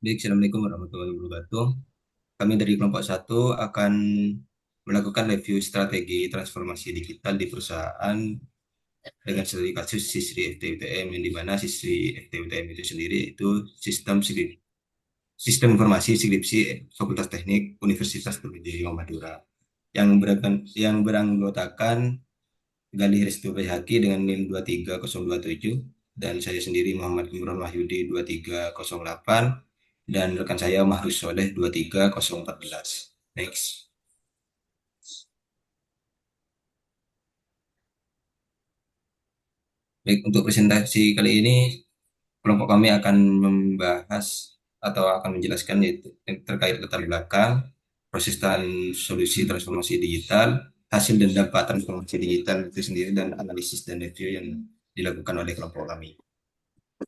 Baik, Assalamualaikum warahmatullahi wabarakatuh. Kami dari kelompok satu akan melakukan review strategi transformasi digital di perusahaan dengan studi kasus SISRI FTUTM, yang di mana SISRI FTUTM itu sendiri itu sistem informasi skripsi Fakultas Teknik Universitas Trunojoyo Madura yang beranggotakan Galih Restu Bayhaki dengan NIM 23027 dan saya sendiri Muhammad Imran Wahyudi 2308 dan rekan saya Mahrus Soleh 23014. Next. Baik, untuk presentasi kali ini kelompok kami akan membahas atau akan menjelaskan yaitu terkait latar belakang proses dan solusi transformasi digital, hasil dan dampak transformasi digital itu sendiri, dan analisis dan review yang dilakukan oleh kelompok kami.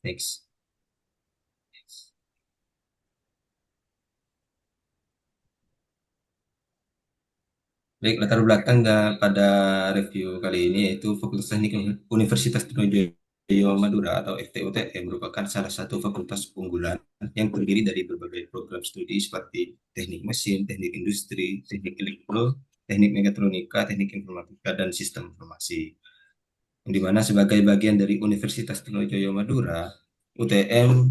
Next. Baik, latar belakang pada review kali ini yaitu Fakultas Teknik Universitas Trunojoyo Madura atau FTUTM merupakan salah satu fakultas unggulan yang terdiri dari berbagai program studi seperti teknik mesin, teknik industri, teknik elektro, teknik mekatronika, teknik informatika, dan sistem informasi. Yang dimana sebagai bagian dari Universitas Trunojoyo Madura, UTM,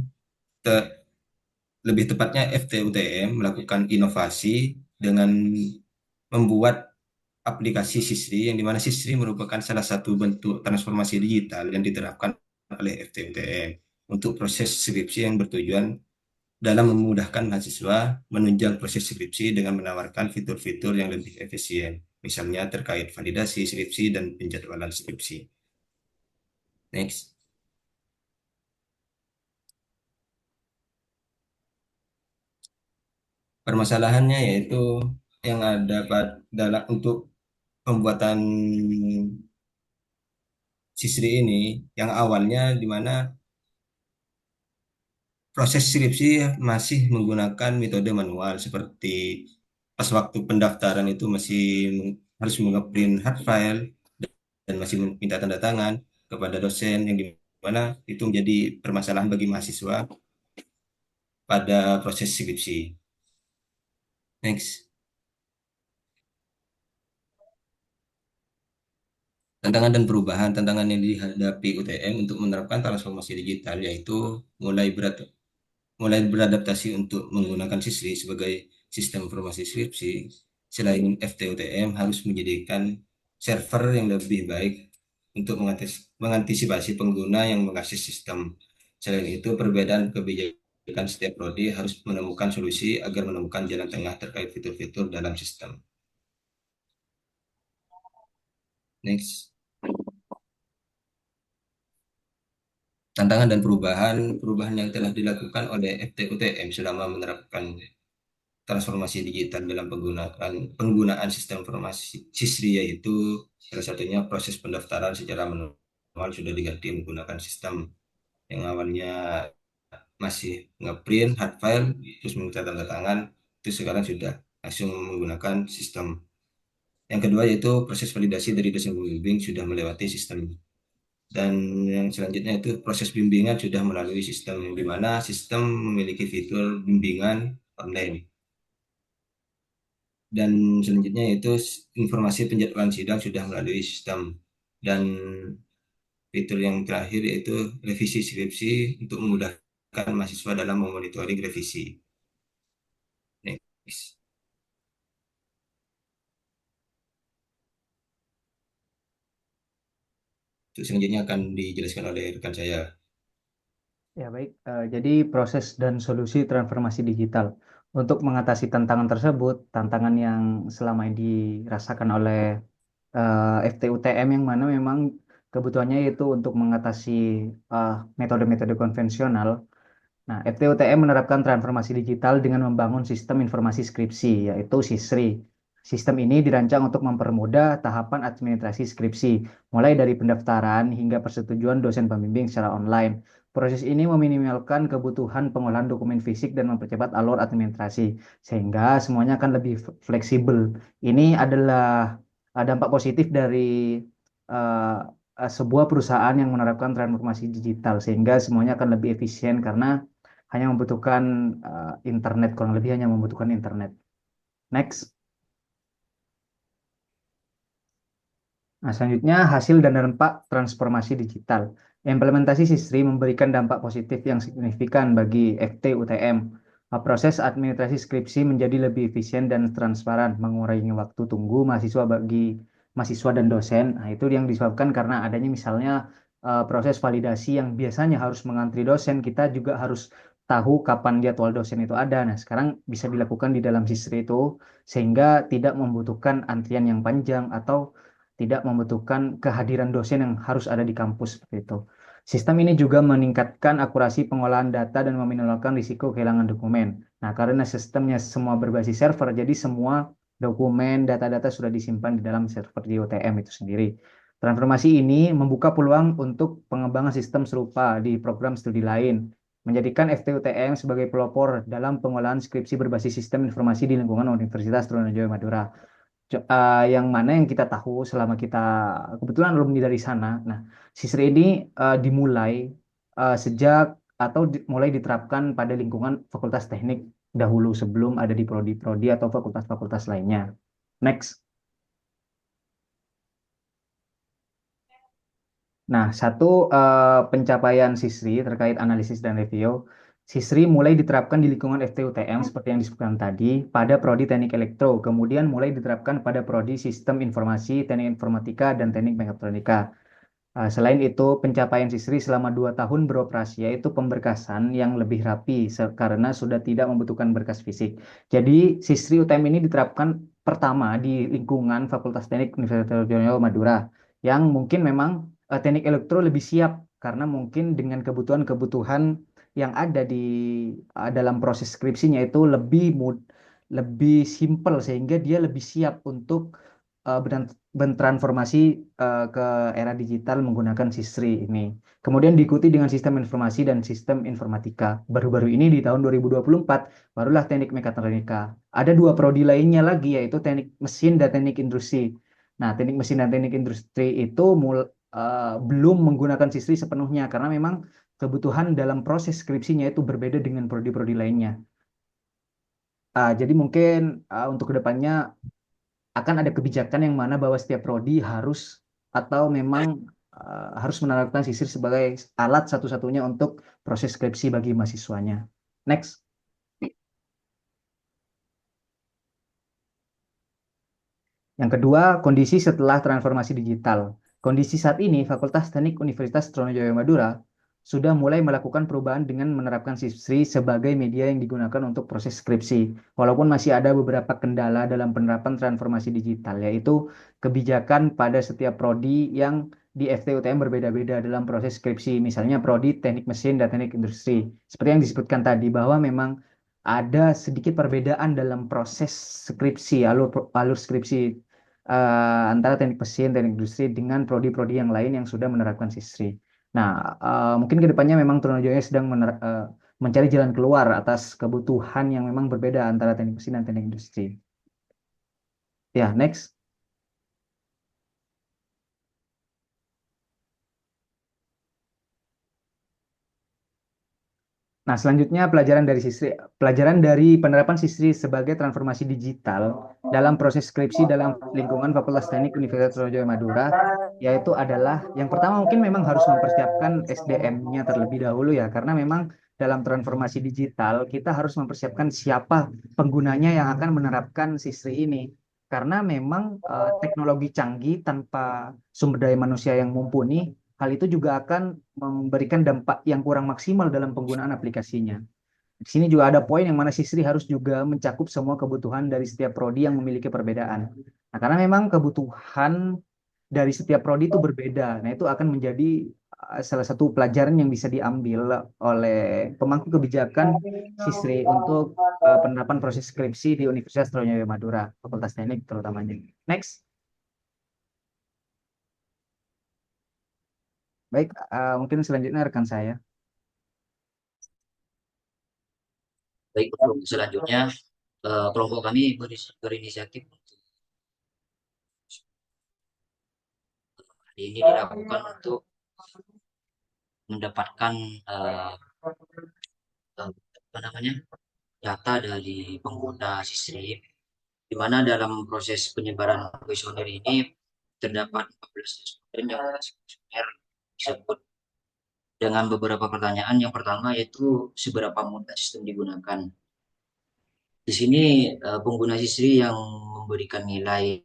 lebih tepatnya FTUTM, melakukan inovasi dengan membuat aplikasi Sisri, yang dimana Sisri merupakan salah satu bentuk transformasi digital yang diterapkan oleh FTUTM untuk proses skripsi yang bertujuan dalam memudahkan mahasiswa menunjang proses skripsi dengan menawarkan fitur-fitur yang lebih efisien, misalnya terkait validasi skripsi dan penjadwalan skripsi. Next. Permasalahannya yaitu yang ada dalam untuk pembuatan Sisri ini, yang awalnya di mana proses skripsi masih menggunakan metode manual seperti pas waktu pendaftaran itu masih harus mengeprint hard file dan masih minta tanda tangan kepada dosen, yang di mana itu menjadi permasalahan bagi mahasiswa pada proses skripsi. Next. Tantangan dan perubahan tantangan yang dihadapi UTM untuk menerapkan transformasi digital yaitu mulai berat mulai beradaptasi untuk menggunakan Sisri sebagai sistem informasi skripsi. Selain FTUTM harus menyediakan server yang lebih baik untuk mengantisipasi pengguna yang mengakses sistem. Selain itu, perbedaan kebijakan setiap prodi harus menemukan solusi agar menemukan jalan tengah terkait fitur-fitur dalam sistem. Next. Tantangan dan perubahan yang telah dilakukan oleh FTUTM selama menerapkan transformasi digital dalam penggunaan sistem informasi SISRI, yaitu salah satunya proses pendaftaran secara manual sudah diganti menggunakan sistem yang awalnya masih ngeprint hard file terus meminta tanda tangan, itu sekarang sudah langsung menggunakan sistem. Yang kedua yaitu proses validasi dari dosen pembimbing sudah melewati sistem, dan yang selanjutnya itu proses bimbingan sudah melalui sistem, di mana sistem memiliki fitur bimbingan online. Dan selanjutnya itu informasi penjadwalan sidang sudah melalui sistem, dan fitur yang terakhir yaitu revisi skripsi untuk memudahkan mahasiswa dalam memonitoring revisi. Next. Untuk selanjutnya akan dijelaskan oleh rekan saya. Ya, baik. Jadi proses dan solusi transformasi digital. Untuk mengatasi tantangan tersebut, tantangan yang selama ini dirasakan oleh FTUTM yang mana memang kebutuhannya itu untuk mengatasi eh, metode-metode konvensional. Nah, FTUTM menerapkan transformasi digital dengan membangun sistem informasi skripsi, yaitu SISRI. Sistem ini dirancang untuk mempermudah tahapan administrasi skripsi, mulai dari pendaftaran hingga persetujuan dosen pembimbing secara online. Proses ini meminimalkan kebutuhan pengolahan dokumen fisik dan mempercepat alur administrasi, sehingga semuanya akan lebih fleksibel. Ini adalah dampak positif dari eh, sebuah perusahaan yang menerapkan transformasi digital, sehingga semuanya akan lebih efisien karena hanya membutuhkan internet, kurang lebih hanya membutuhkan internet. Next. Nah, selanjutnya hasil dan dampak transformasi digital. Implementasi SISRI memberikan dampak positif yang signifikan bagi FT-UTM. Proses administrasi skripsi menjadi lebih efisien dan transparan, mengurangi waktu tunggu mahasiswa bagi mahasiswa dan dosen. Nah, itu yang disebabkan karena adanya misalnya proses validasi yang biasanya harus mengantri dosen, kita juga harus tahu kapan jadwal dosen itu ada. Nah, sekarang bisa dilakukan di dalam SISRI itu sehingga tidak membutuhkan antrian yang panjang atau tidak membutuhkan kehadiran dosen yang harus ada di kampus seperti itu. Sistem ini juga meningkatkan akurasi pengolahan data dan meminimalkan risiko kehilangan dokumen. Nah, karena sistemnya semua berbasis server, jadi semua dokumen, data-data sudah disimpan di dalam server di OTM itu sendiri. Transformasi ini membuka peluang untuk pengembangan sistem serupa di program studi lain, menjadikan FTUTM sebagai pelopor dalam pengolahan skripsi berbasis sistem informasi di lingkungan Universitas Trunojoyo Madura. Yang mana yang kita tahu selama kita kebetulan alumni dari sana. Nah, sisri ini dimulai sejak atau mulai diterapkan pada lingkungan Fakultas Teknik dahulu sebelum ada di prodi-prodi atau fakultas-fakultas lainnya. Next. Nah, satu pencapaian SISRI terkait analisis dan review. SISRI mulai diterapkan di lingkungan FTUTM seperti yang disebutkan tadi pada prodi Teknik Elektro, kemudian mulai diterapkan pada prodi Sistem Informasi, Teknik Informatika, dan Teknik Mekatronika. Selain itu, pencapaian SISRI selama 2 tahun beroperasi yaitu pemberkasan yang lebih rapi karena sudah tidak membutuhkan berkas fisik. Jadi, SISRI UTM ini diterapkan pertama di lingkungan Fakultas Teknik Universitas Diponegoro Madura, yang mungkin memang teknik elektro lebih siap karena mungkin dengan kebutuhan-kebutuhan yang ada di dalam proses skripsinya itu lebih simpel sehingga dia lebih siap untuk bertransformasi ke era digital menggunakan SISRI ini. Kemudian diikuti dengan sistem informasi dan sistem informatika. Baru-baru ini di tahun 2024 barulah teknik mekatronika. Ada dua prodi lainnya lagi yaitu teknik mesin dan teknik industri. Nah, teknik mesin dan teknik industri itu belum menggunakan SISRI sepenuhnya karena memang kebutuhan dalam proses skripsinya itu berbeda dengan prodi-prodi lainnya. Jadi mungkin untuk kedepannya akan ada kebijakan yang mana bahwa setiap prodi harus atau memang harus menerapkan sisir sebagai alat satu-satunya untuk proses skripsi bagi mahasiswanya. Next. Yang kedua, kondisi setelah transformasi digital. Kondisi saat ini, Fakultas Teknik Universitas Trunojoyo Madura sudah mulai melakukan perubahan dengan menerapkan Sisri sebagai media yang digunakan untuk proses skripsi. Walaupun masih ada beberapa kendala dalam penerapan transformasi digital, yaitu kebijakan pada setiap prodi yang di FTUTM berbeda-beda dalam proses skripsi. Misalnya prodi teknik mesin dan teknik industri. Seperti yang disebutkan tadi, bahwa memang ada sedikit perbedaan dalam proses skripsi, alur skripsi antara teknik mesin, teknik industri dengan prodi-prodi yang lain yang sudah menerapkan SISRI. Nah, mungkin ke depannya memang Trunojoyo sedang mencari jalan keluar atas kebutuhan yang memang berbeda antara teknik mesin dan teknik industri. Ya, next. Nah, selanjutnya pelajaran dari penerapan SISRI sebagai transformasi digital dalam proses skripsi dalam lingkungan Fakultas Teknik Universitas Trunojoyo Madura, yaitu adalah yang pertama mungkin memang harus mempersiapkan SDM-nya terlebih dahulu ya, karena memang dalam transformasi digital kita harus mempersiapkan siapa penggunanya yang akan menerapkan SISRI ini. Karena memang teknologi canggih tanpa sumber daya manusia yang mumpuni, hal itu juga akan memberikan dampak yang kurang maksimal dalam penggunaan aplikasinya. Di sini juga ada poin yang mana Sisri harus juga mencakup semua kebutuhan dari setiap prodi yang memiliki perbedaan. Nah, karena memang kebutuhan dari setiap prodi itu berbeda. Nah, itu akan menjadi salah satu pelajaran yang bisa diambil oleh pemangku kebijakan Sisri untuk penerapan proses skripsi di Universitas Trunojoyo Madura, Fakultas Teknik terutamanya. Next. Baik, mungkin selanjutnya rekan saya. Baik, untuk selanjutnya kelompok kami berinisiatif untuk hari ini dilakukan untuk mendapatkan apa namanya data dari pengguna Sisri, di mana dalam proses penyebaran kuesioner ini terdapat 14 responden yang kuesioner tersebut dengan beberapa pertanyaan. Yang pertama yaitu seberapa mudah sistem digunakan. Di sini pengguna Sisri yang memberikan nilai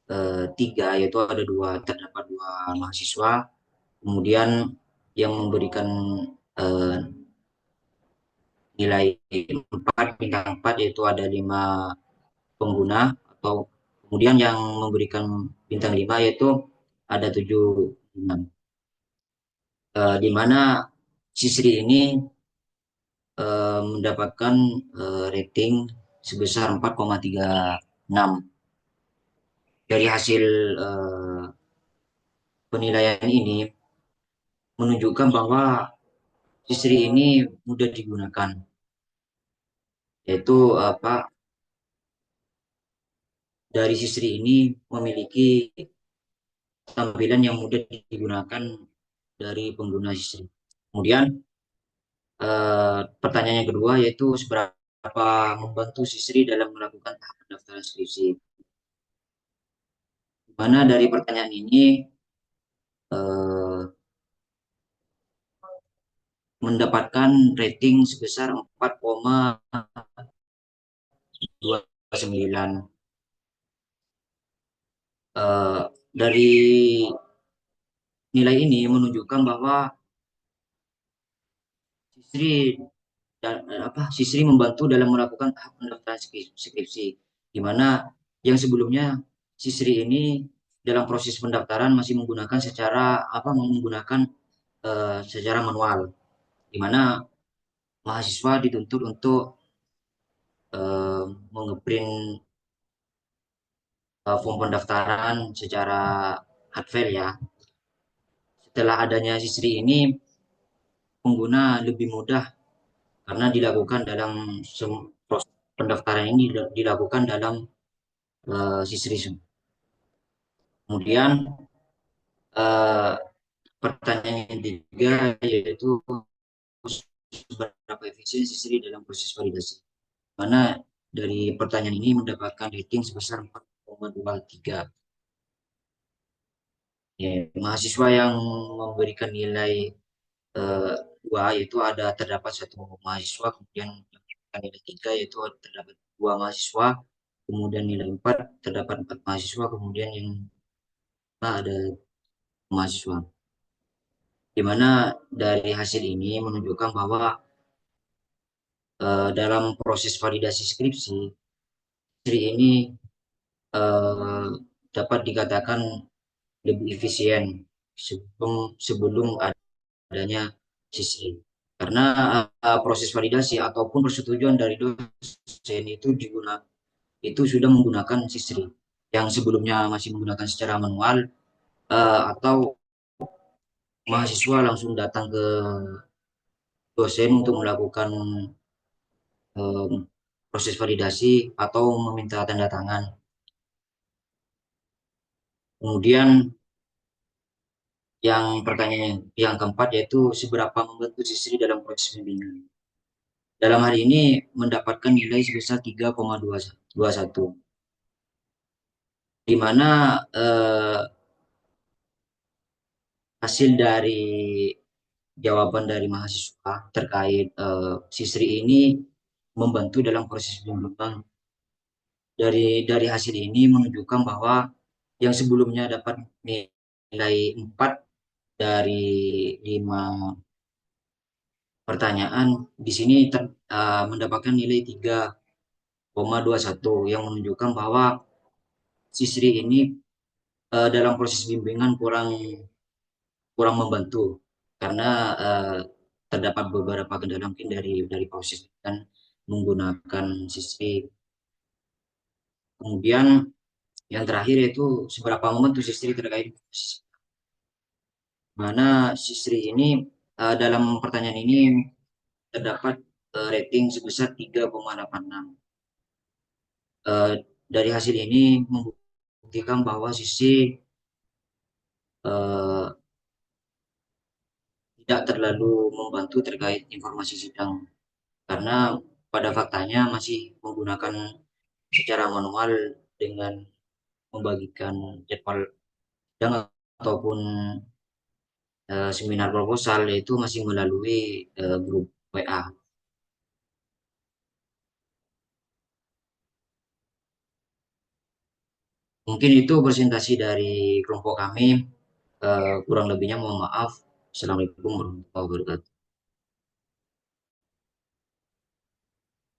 3, yaitu ada terdapat dua mahasiswa, kemudian yang memberikan eh, nilai 4 bintang 4 yaitu ada 5 pengguna, atau kemudian yang memberikan bintang 5 yaitu ada 7 pengguna. Di mana Sisri ini mendapatkan rating sebesar 4,36. Dari hasil penilaian ini menunjukkan bahwa Sisri ini mudah digunakan, yaitu apa, dari Sisri ini memiliki tampilan yang mudah digunakan dari pengguna Sisri. Kemudian pertanyaan yang kedua yaitu seberapa membantu Sisri dalam melakukan tahap pendaftaran skripsi. Di mana dari pertanyaan ini eh, mendapatkan rating sebesar 4,29. Dari nilai ini menunjukkan bahwa Sisri Sisri membantu dalam melakukan tahap pendaftaran skripsi, di mana yang sebelumnya Sisri ini dalam proses pendaftaran masih menggunakan secara manual, di mana mahasiswa dituntut untuk mengeprint form pendaftaran secara hardfile ya. Setelah adanya Sisri ini, pengguna lebih mudah karena dilakukan dalam proses pendaftaran ini dilakukan dalam Sisri. Kemudian eh, pertanyaan yang ketiga yaitu seberapa efisien Sisri dalam proses validasi. Mana dari pertanyaan ini mendapatkan rating sebesar 4,23. Ya, mahasiswa yang memberikan nilai 2 yaitu terdapat satu mahasiswa, kemudian nilai 3 yaitu terdapat dua mahasiswa, kemudian nilai 4 terdapat 4 mahasiswa, kemudian yang ada mahasiswa. Di mana dari hasil ini menunjukkan bahwa dalam proses validasi skripsi, Sri ini eh, dapat dikatakan lebih efisien sebelum adanya Sisri. Karena proses validasi ataupun persetujuan dari dosen itu sudah menggunakan Sisri. Yang sebelumnya masih menggunakan secara manual, atau mahasiswa langsung datang ke dosen untuk melakukan proses validasi atau meminta tanda tangan. Kemudian yang pertanyaan yang keempat yaitu seberapa membantu Sisri dalam proses bimbingan. Dalam hal ini mendapatkan nilai sebesar 3,21, di mana hasil dari jawaban dari mahasiswa terkait Sisri ini membantu dalam proses bimbingan. Dari hasil ini menunjukkan bahwa yang sebelumnya dapat nilai 4 dari 5 pertanyaan, di sini mendapatkan nilai 3,21 yang menunjukkan bahwa Sisri ini dalam proses bimbingan kurang kurang membantu karena terdapat beberapa kendala mungkin dari proses dan menggunakan Sisri. Kemudian yang terakhir yaitu seberapa membantu Sisri terkait mana Sisri ini dalam pertanyaan ini terdapat rating sebesar 3,86. Dari hasil ini membuktikan bahwa Sisri eh, tidak terlalu membantu terkait informasi sidang karena pada faktanya masih menggunakan secara manual dengan membagikan jadwal sidang ataupun seminar proposal itu masih melalui grup WA. Mungkin itu presentasi dari kelompok kami. Kurang lebihnya mohon maaf. Assalamualaikum warahmatullahi wabarakatuh.